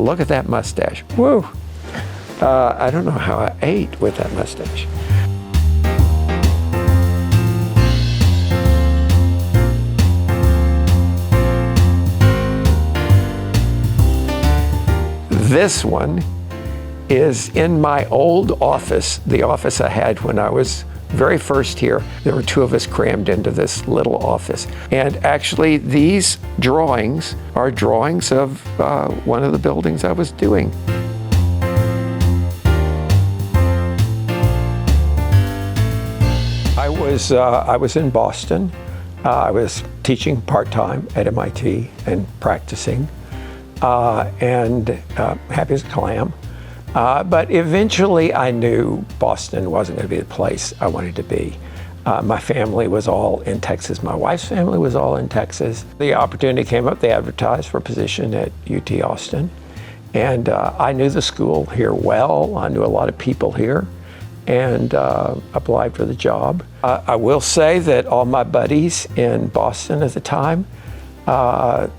look at that mustache. Woo! I don't know how I ate with that mustache. This one is in my old office, the office I had when I was very first here. There were two of us crammed into this little office. And actually, these drawings are drawings of one of the buildings I was doing. I was in Boston. I was teaching part-time at MIT and practicing, and happy as a clam. But eventually I knew Boston wasn't going to be the place I wanted to be. My family was all in Texas. My wife's family was all in Texas. The opportunity came up. They advertised for a position at UT Austin. And I knew the school here well. I knew a lot of people here, and applied for the job. I will say that all my buddies in Boston at the time,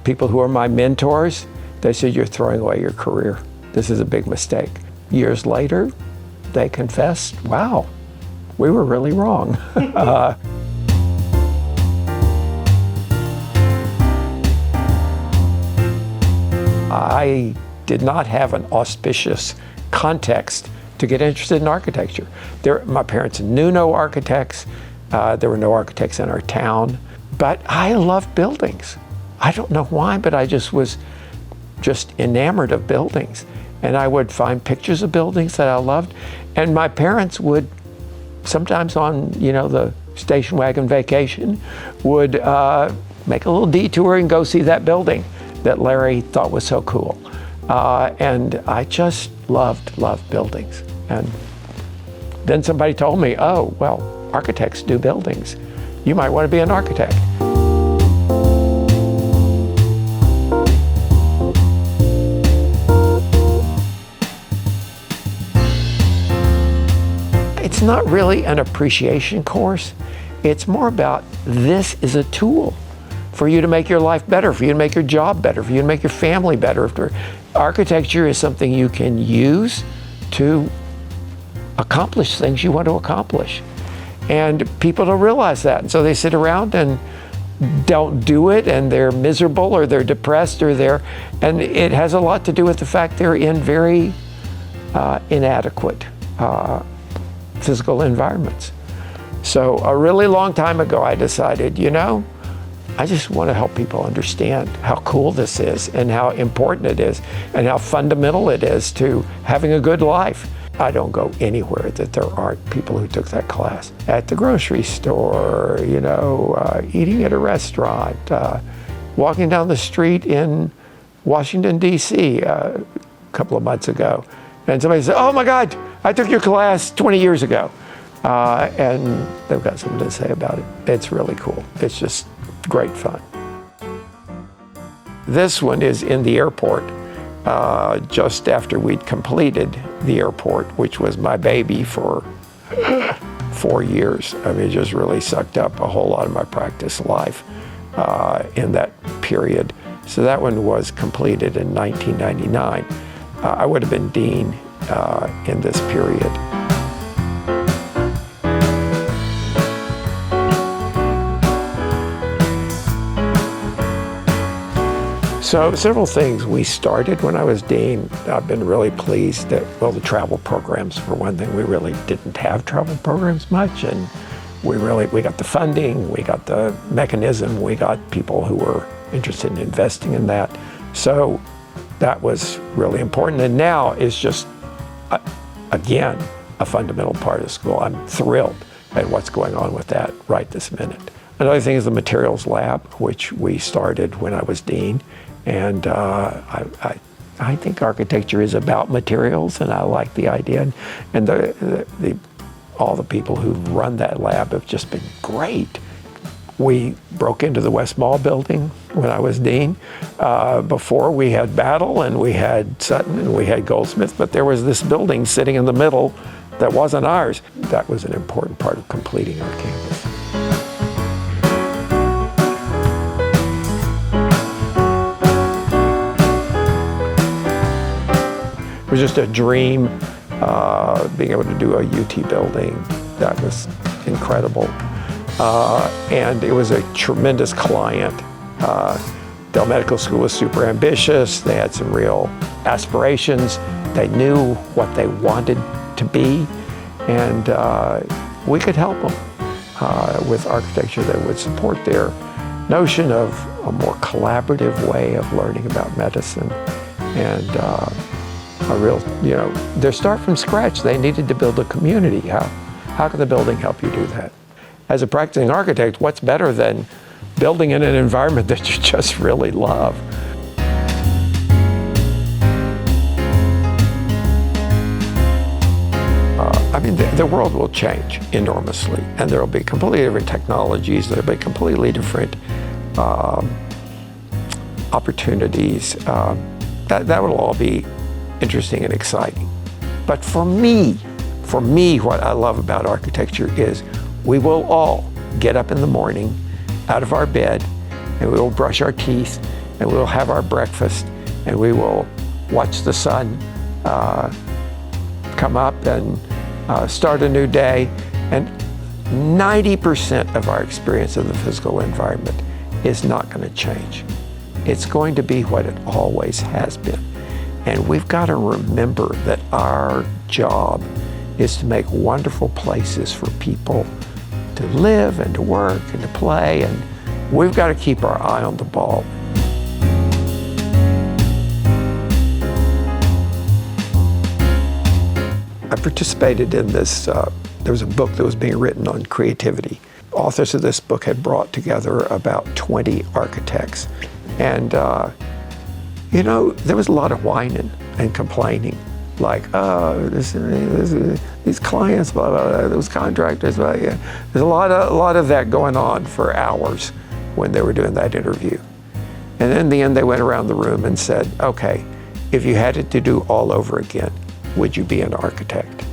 people who were my mentors, they said, "You're throwing away your career. This is a big mistake." Years later, they confessed, "Wow, we were really wrong." I did not have an auspicious context to get interested in architecture. My parents knew no architects. There were no architects in our town. But I loved buildings. I don't know why, but I was enamored of buildings. And I would find pictures of buildings that I loved. And my parents would, sometimes on the station wagon vacation, would make a little detour and go see that building that Larry thought was so cool. And I just loved buildings. And then somebody told me, "Oh, well, architects do buildings. You might want to be an architect." It's not really an appreciation course. It's more about, this is a tool for you to make your life better, for you to make your job better, for you to make your family better. Architecture is something you can use to accomplish things you want to accomplish. And people don't realize that. And so they sit around and don't do it, and they're miserable, or they're depressed, and it has a lot to do with the fact they're in very inadequate physical environments. So a really long time ago, I decided, I just want to help people understand how cool this is, and how important it is, and how fundamental it is to having a good life. I don't go anywhere that there aren't people who took that class. At the grocery store, eating at a restaurant, walking down the street in Washington, D.C. A couple of months ago. And somebody said, "Oh my God, I took your class 20 years ago." And they've got something to say about it. It's really cool. It's just great fun. This one is in the airport, just after we'd completed the airport, which was my baby for 4 years. I mean, it just really sucked up a whole lot of my practice life in that period. So that one was completed in 1999. I would have been dean in this period. So several things we started when I was dean. I've been really pleased that, the travel programs, for one thing. We really didn't have travel programs much, and we got the funding, we got the mechanism, we got people who were interested in investing in that. So that was really important, and now it's just, again, a fundamental part of the school. I'm thrilled at what's going on with that right this minute. Another thing is the materials lab, which we started when I was dean. And I think architecture is about materials, and I like the idea. And all the people who run that lab have just been great. We broke into the West Mall building when I was dean. Before, we had Battle, and we had Sutton, and we had Goldsmith, but there was this building sitting in the middle that wasn't ours. That was an important part of completing our campus. was just a dream, being able to do a UT building. That was incredible. And it was a tremendous client. Dell Medical School was super ambitious. They had some real aspirations. They knew what they wanted to be, and we could help them with architecture that would support their notion of a more collaborative way of learning about medicine, and a real, their start from scratch. They needed to build a community. How can the building help you do that? As a practicing architect, what's better than building in an environment that you just really love? The world will change enormously, and there will be completely different technologies, there will be completely different opportunities. That will all be interesting and exciting. But for me, what I love about architecture is we will all get up in the morning out of our bed, and we will brush our teeth, and we will have our breakfast, and we will watch the sun come up and start a new day. And 90% of our experience of the physical environment is not going to change. It's going to be what it always has been. And we've got to remember that our job is to make wonderful places for people to live and to work and to play, and we've got to keep our eye on the ball. I participated in this, there was a book that was being written on creativity. Authors of this book had brought together about 20 architects. And, there was a lot of whining and complaining. Like, these clients, blah, blah, blah, those contractors, blah, yeah. There's a lot of that going on for hours when they were doing that interview. And then in the end, they went around the room and said, okay, if you had it to do all over again, would you be an architect?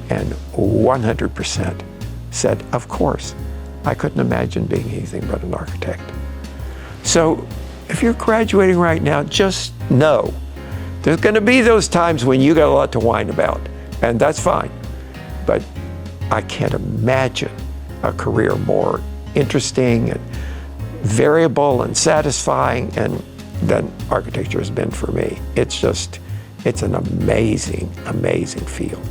And 100% said, of course. I couldn't imagine being anything but an architect. So if you're graduating right now, just know there's going to be those times when you got a lot to whine about, and that's fine. But I can't imagine a career more interesting and variable and satisfying than architecture has been for me. It's an amazing, amazing field.